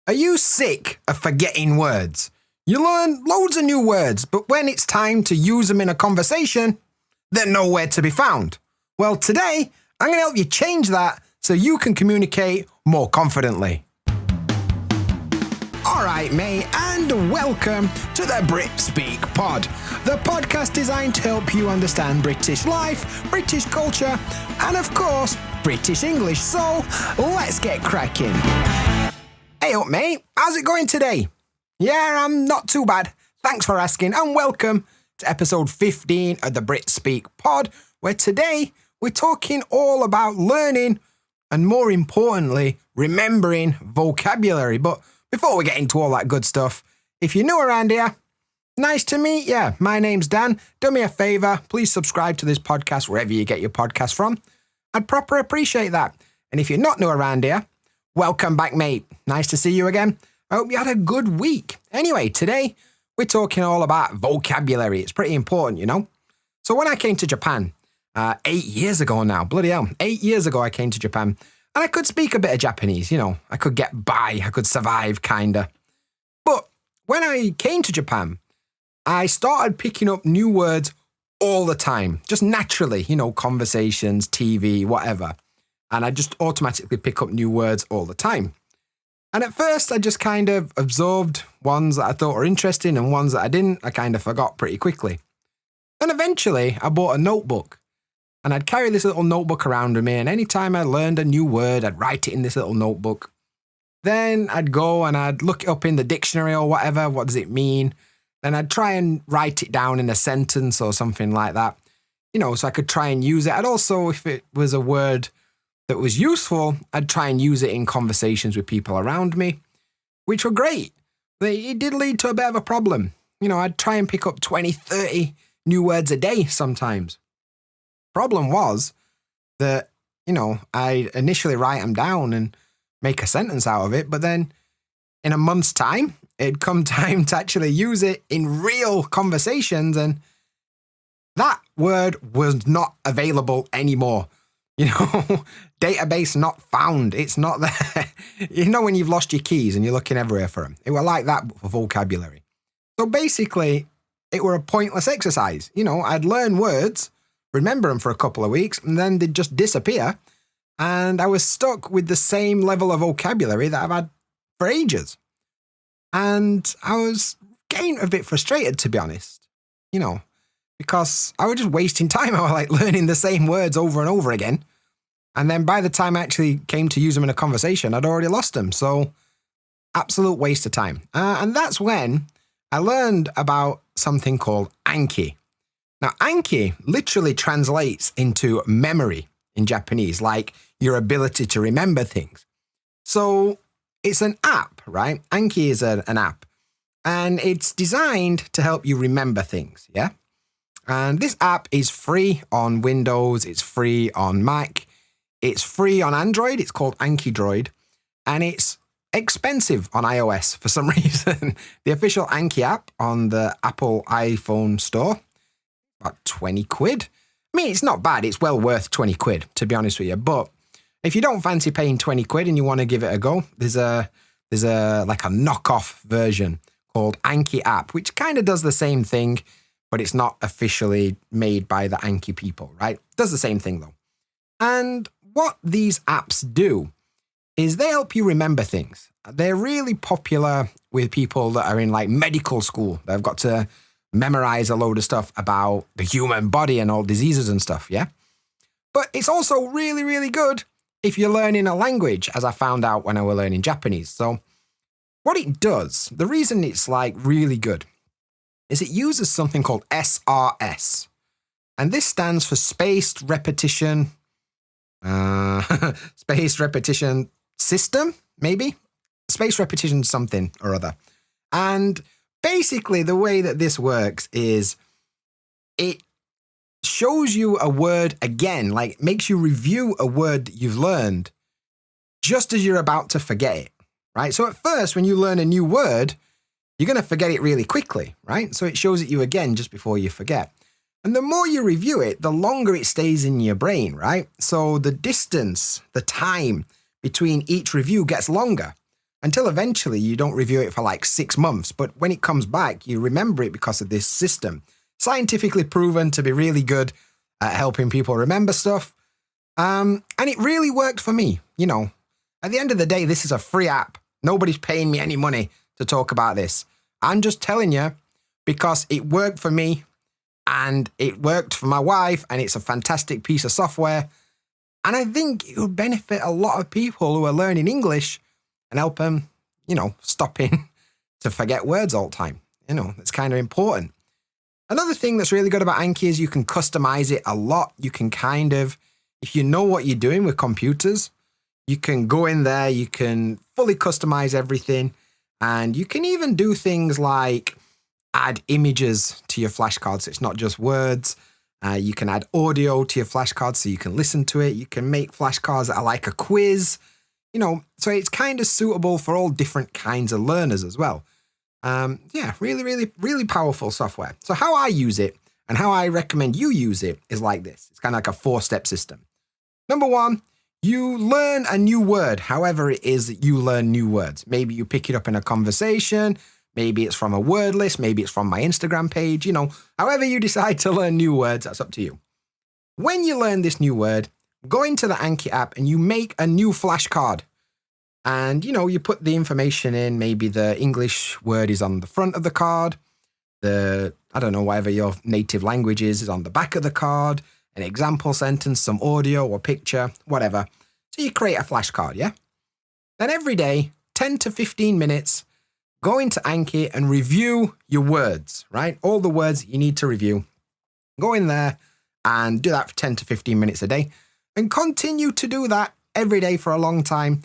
Are you sick of forgetting words? You learn loads of new words, but when it's time to use them in a conversation, they're nowhere to be found. Well, today, I'm going to help you change that so you can communicate more confidently. All right, mate, and welcome to the BritSpeakPod, the podcast designed to help you understand British life, British culture, and of course, British English. So, let's get cracking. Hey up, mate. How's it going today? Yeah, I'm not too bad. Thanks for asking, and welcome to episode 15 of the BritSpeakPod, where today we're talking all about learning and, more importantly, remembering vocabulary. But before we get into all that good stuff, if you're new around here, nice to meet you. My name's Dan. Do me a favour, please subscribe to this podcast wherever you get your podcast from. I'd proper appreciate that. And if you're not new around here, welcome back, mate. Nice to see you again. I hope you had a good week. Anyway, today we're talking all about vocabulary. It's pretty important, you know. So when I came to Japan, 8 years ago now, bloody hell, 8 years ago I came to Japan, and I could speak a bit of Japanese, you know. I could get by, I could survive, kinda. But when I came to Japan, I started picking up new words all the time, just naturally, you know, conversations, TV, whatever. And I just automatically pick up new words all the time. And at first, I just kind of absorbed ones that I thought were interesting and ones that I didn't. I kind of forgot pretty quickly. And eventually, I bought a notebook. And I'd carry this little notebook around with me. And anytime I learned a new word, I'd write it in this little notebook. Then I'd go and I'd look it up in the dictionary or whatever. What does it mean? Then I'd try and write it down in a sentence or something like that. You know, so I could try and use it. I'd also, if it was a word that was useful, I'd try and use it in conversations with people around me, which were great. But it did lead to a bit of a problem. You know, I'd try and pick up 20, 30 new words a day sometimes. Problem was that, you know, I'd initially write them down and make a sentence out of it, but then in a month's time, it'd come time to actually use it in real conversations, and that word was not available anymore. You know, database not found. It's not there. You know when you've lost your keys and you're looking everywhere for them? It were like that for vocabulary. So basically, it were a pointless exercise. You know, I'd learn words, remember them for a couple of weeks, and then they'd just disappear. And I was stuck with the same level of vocabulary that I've had for ages. And I was getting a bit frustrated, to be honest, you know, because I was just wasting time. I was like learning the same words over and over again. And then by the time I actually came to use them in a conversation, I'd already lost them. So absolute waste of time. And that's when I learned about something called ANKI. Now, ANKI literally translates into memory in Japanese, like your ability to remember things. So it's an app, right? ANKI is an app, and it's designed to help you remember things, yeah? And this app is free on Windows, it's free on Mac, it's free on Android, it's called ANKI Droid, and it's expensive on iOS for some reason. The official ANKI app on the Apple iPhone store, about 20 quid. I mean, it's not bad, it's well worth 20 quid, to be honest with you, but if you don't fancy paying 20 quid and you want to give it a go, there's a like a knockoff version called ANKI app, which kind of does the same thing, but it's not officially made by the ANKI people, right? Does the same thing though. And what these apps do is they help you remember things. They're really popular with people that are in like medical school. They've got to memorize a load of stuff about the human body and all diseases and stuff, yeah? But it's also really, really good if you're learning a language, as I found out when I was learning Japanese. So what it does, the reason it's like really good, is it uses something called SRS. And this stands for Spaced Repetition, Spaced Repetition System, maybe? Spaced Repetition something or other. And basically the way that this works is it shows you a word again, like makes you review a word you've learned just as you're about to forget it, right? So at first, when you learn a new word, you're going to forget it really quickly, right? So it shows it you again just before you forget. And the more you review it, the longer it stays in your brain, right? So the distance, the time between each review gets longer. until eventually you don't review it for like 6 months. But when it comes back, you remember it because of this system. Scientifically proven to be really good at helping people remember stuff. And it really worked for me. You know, at the end of the day, this is a free app. Nobody's paying me any money to talk about this. I'm just telling you because it worked for me and it worked for my wife, and it's a fantastic piece of software. And I think it would benefit a lot of people who are learning English and help them, you know, stopping to forget words all the time. You know, it's kind of important. Another thing that's really good about Anki is you can customize it a lot. You can kind of, if you know what you're doing with computers, you can go in there, you can fully customize everything, and you can even do things like add images to your flashcards. It's not just words. You can add audio to your flashcards so you can listen to it. You can make flashcards that are like a quiz, you know, so it's kind of suitable for all different kinds of learners as well. Yeah, really, really, really powerful software. So how I use it and how I recommend you use it is like this. It's kind of like a 4-step system. Number 1, you learn a new word, however it is that you learn new words. Maybe you pick it up in a conversation. Maybe it's from a word list. Maybe it's from my Instagram page. You know, however you decide to learn new words, that's up to you. When you learn this new word, go into the Anki app and you make a new flashcard. And, you know, you put the information in. Maybe the English word is on the front of the card. I don't know, whatever your native language is on the back of the card. An example sentence, some audio or picture, whatever. So you create a flashcard, yeah? Then every day, 10 to 15 minutes, go into Anki and review your words, right? All the words you need to review. Go in there and do that for 10 to 15 minutes a day and continue to do that every day for a long time,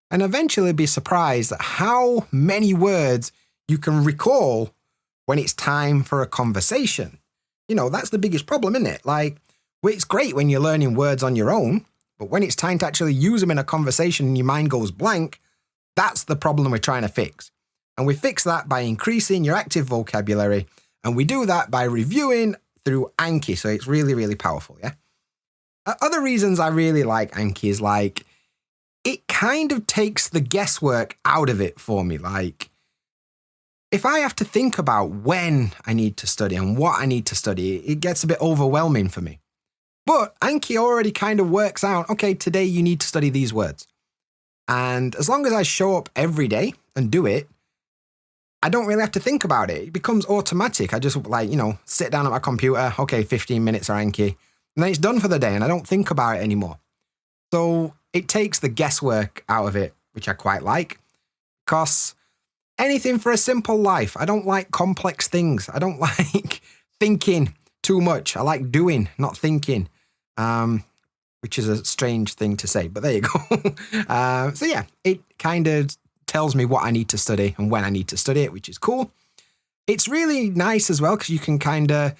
and eventually be surprised at how many words you can recall when it's time for a conversation. You know, that's the biggest problem, isn't it? Like, well, it's great when you're learning words on your own, but when it's time to actually use them in a conversation and your mind goes blank, that's the problem we're trying to fix. And we fix that by increasing your active vocabulary. And we do that by reviewing through Anki. So it's really, really powerful, yeah? Other reasons I really like Anki is like, it kind of takes the guesswork out of it for me. Like, if I have to think about when I need to study and what I need to study, it gets a bit overwhelming for me. But Anki already kind of works out, okay, today you need to study these words. And as long as I show up every day and do it, I don't really have to think about it. It becomes automatic. I just sit down at my computer. Okay, 15 minutes are Anki. And then it's done for the day and I don't think about it anymore. So it takes the guesswork out of it, which I quite like. Because anything for a simple life. I don't like complex things. I don't like thinking too much. I like doing, not thinking. Which is a strange thing to say, but there you go. So yeah, it kind of tells me what I need to study and when I need to study it, which is cool. It's really nice as well because you can kind of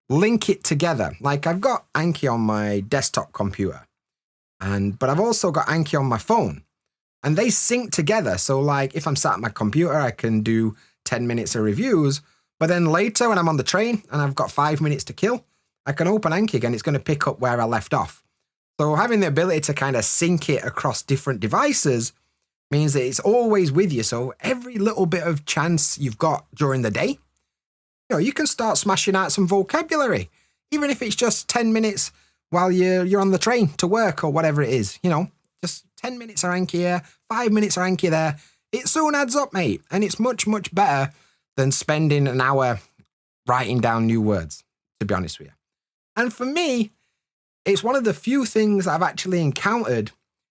link it together. Like I've got Anki on my desktop computer, but I've also got Anki on my phone, and they sync together. So like if I'm sat at my computer, I can do 10 minutes of reviews, but then later when I'm on the train and I've got 5 minutes to kill, I can open Anki again. It's going to pick up where I left off. So having the ability to kind of sync it across different devices means that it's always with you. So every little bit of chance you've got during the day, you can start smashing out some vocabulary, even if it's just 10 minutes while you're on the train to work or whatever it is. Just 10 minutes are Anki here, 5 minutes are Anki there. It soon adds up, mate. And it's much, much better than spending an hour writing down new words, to be honest with you. And for me, it's one of the few things I've actually encountered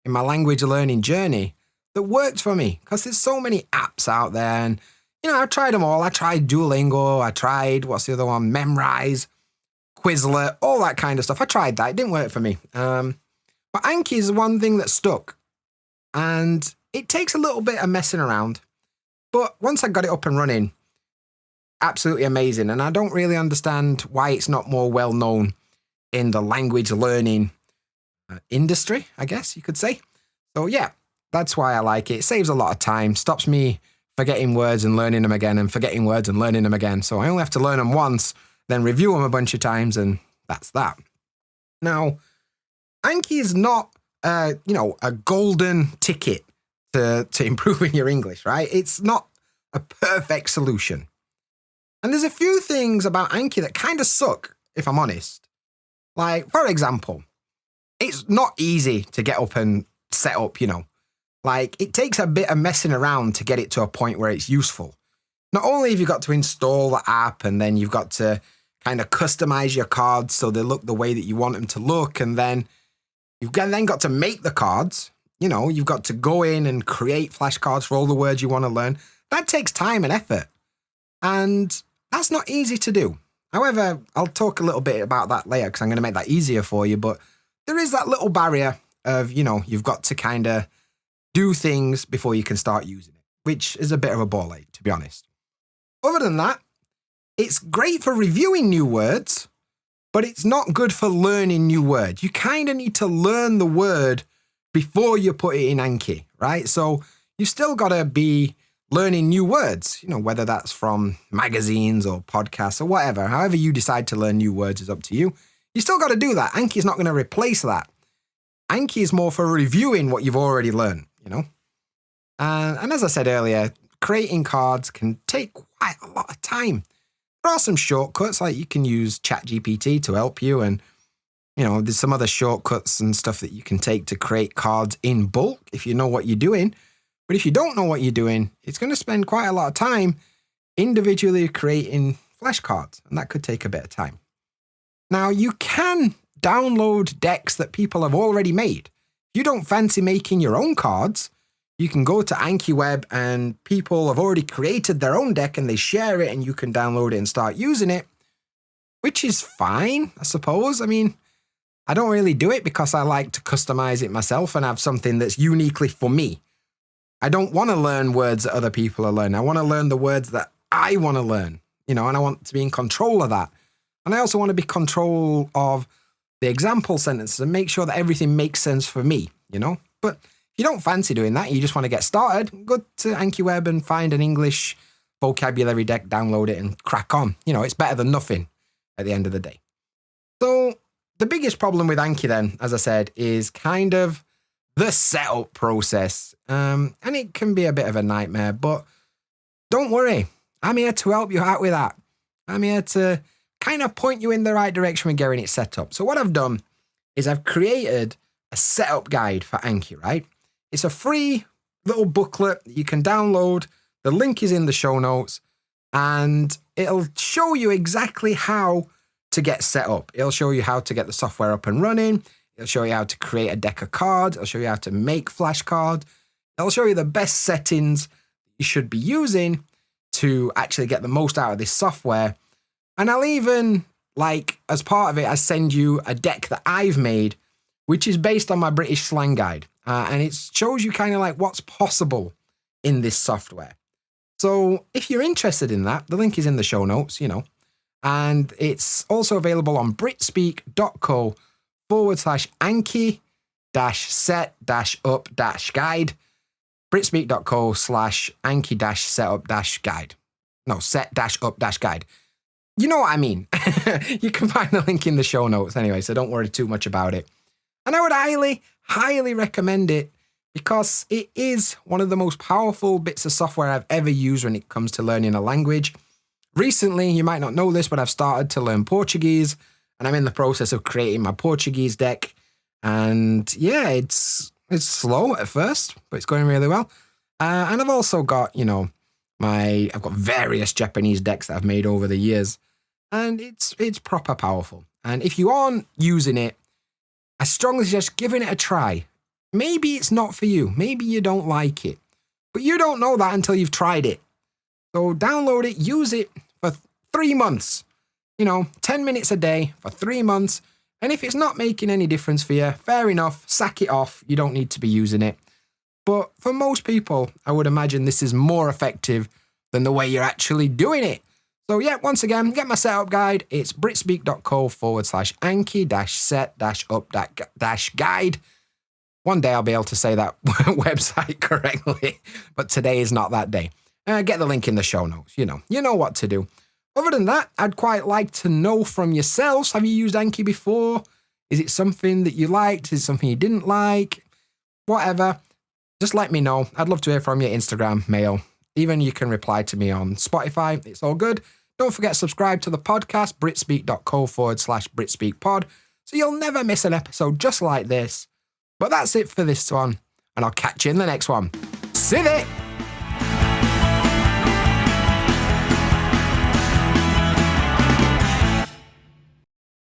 in my language learning journey that worked for me, because there's so many apps out there, and I've tried them all. I tried Duolingo, I tried, what's the other one, Memrise, Quizlet, all that kind of stuff. I tried that, it didn't work for me. But Anki is one thing that stuck, and it takes a little bit of messing around, but once I got it up and running, absolutely amazing. And I don't really understand why it's not more well known in the language learning industry, I guess you could say. So yeah, that's why I like it. It saves a lot of time, stops me forgetting words and learning them again and forgetting words and learning them again. So I only have to learn them once, then review them a bunch of times, and that's that. Now, Anki is not, a golden ticket to improving your English, right? It's not a perfect solution. And there's a few things about Anki that kind of suck, if I'm honest. Like, for example, it's not easy to get up and set up, Like, it takes a bit of messing around to get it to a point where it's useful. Not only have you got to install the app, and then you've got to kind of customize your cards so they look the way that you want them to look, and then you've then got to make the cards. You've got to go in and create flashcards for all the words you want to learn. That takes time and effort. And that's not easy to do. However, I'll talk a little bit about that later because I'm going to make that easier for you. But there is that little barrier of, you've got to kind of do things before you can start using it, which is a bit of a ball ache, to be honest. Other than that, it's great for reviewing new words, but it's not good for learning new words. You kind of need to learn the word before you put it in Anki, right? So you've still got to be learning new words, whether that's from magazines or podcasts or whatever. However you decide to learn new words is up to you. You still got to do that. Anki is not going to replace that. Anki is more for reviewing what you've already learned, And as I said earlier, creating cards can take quite a lot of time. There are some shortcuts, like you can use ChatGPT to help you, and there's some other shortcuts and stuff that you can take to create cards in bulk if you know what you're doing. But if you don't know what you're doing, it's going to spend quite a lot of time individually creating flashcards, and that could take a bit of time. Now, you can download decks that people have already made. If you don't fancy making your own cards, you can go to Anki Web, and people have already created their own deck and they share it, and you can download it and start using it, which is fine, I suppose. I mean, I don't really do it because I like to customize it myself and have something that's uniquely for me. I don't want to learn words that other people are learning. I want to learn the words that I want to learn, and I want to be in control of that. And I also want to be in control of the example sentences and make sure that everything makes sense for me, But if you don't fancy doing that, you just want to get started, go to Anki Web and find an English vocabulary deck, download it and crack on. It's better than nothing at the end of the day. So the biggest problem with Anki then, as I said, is kind of the setup process. And it can be a bit of a nightmare, but don't worry. I'm here to help you out with that. I'm here to kind of point you in the right direction with getting it set up. So what I've done is I've created a setup guide for Anki, right? It's a free little booklet that you can download. The link is in the show notes, and it'll show you exactly how to get set up. It'll show you how to get the software up and running. It'll show you how to create a deck of cards. It'll show you how to make flashcards. It'll show you the best settings you should be using to actually get the most out of this software. And I'll even, as part of it, I send you a deck that I've made, which is based on my British slang guide. And it shows you kind of what's possible in this software. So if you're interested in that, the link is in the show notes, And it's also available on BritSpeak.co/Anki-set-up-guide. BritSpeak.co/Anki-setup-guide. No, set-up-guide. You know what I mean. You can find the link in the show notes anyway, so don't worry too much about it. And I would highly, highly recommend it because it is one of the most powerful bits of software I've ever used when it comes to learning a language. Recently, you might not know this, but I've started to learn Portuguese, and I'm in the process of creating my Portuguese deck. And yeah, it's slow at first, but it's going really well. And I've also got, I've got various Japanese decks that I've made over the years, and it's proper powerful. And if you aren't using it, I strongly suggest giving it a try. Maybe it's not for you. Maybe you don't like it, but you don't know that until you've tried it. So download it, use it for 3 months, 10 minutes a day for 3 months. And if it's not making any difference for you, fair enough, sack it off. You don't need to be using it. But for most people, I would imagine this is more effective than the way you're actually doing it. So yeah, once again, get my setup guide. It's BritSpeak.co/Anki-set-up-guide. One day I'll be able to say that website correctly, but today is not that day. Get the link in the show notes. You know what to do. Other than that, I'd quite like to know from yourselves, have you used Anki before? Is it something that you liked? Is it something you didn't like? Whatever. just let me know. I'd love to hear from you, Instagram, mail. Even you can reply to me on Spotify. It's all good. Don't forget to subscribe to the podcast, britspeak.co/BritSpeakPod, so you'll never miss an episode just like this. But that's it for this one, and I'll catch you in the next one. See you!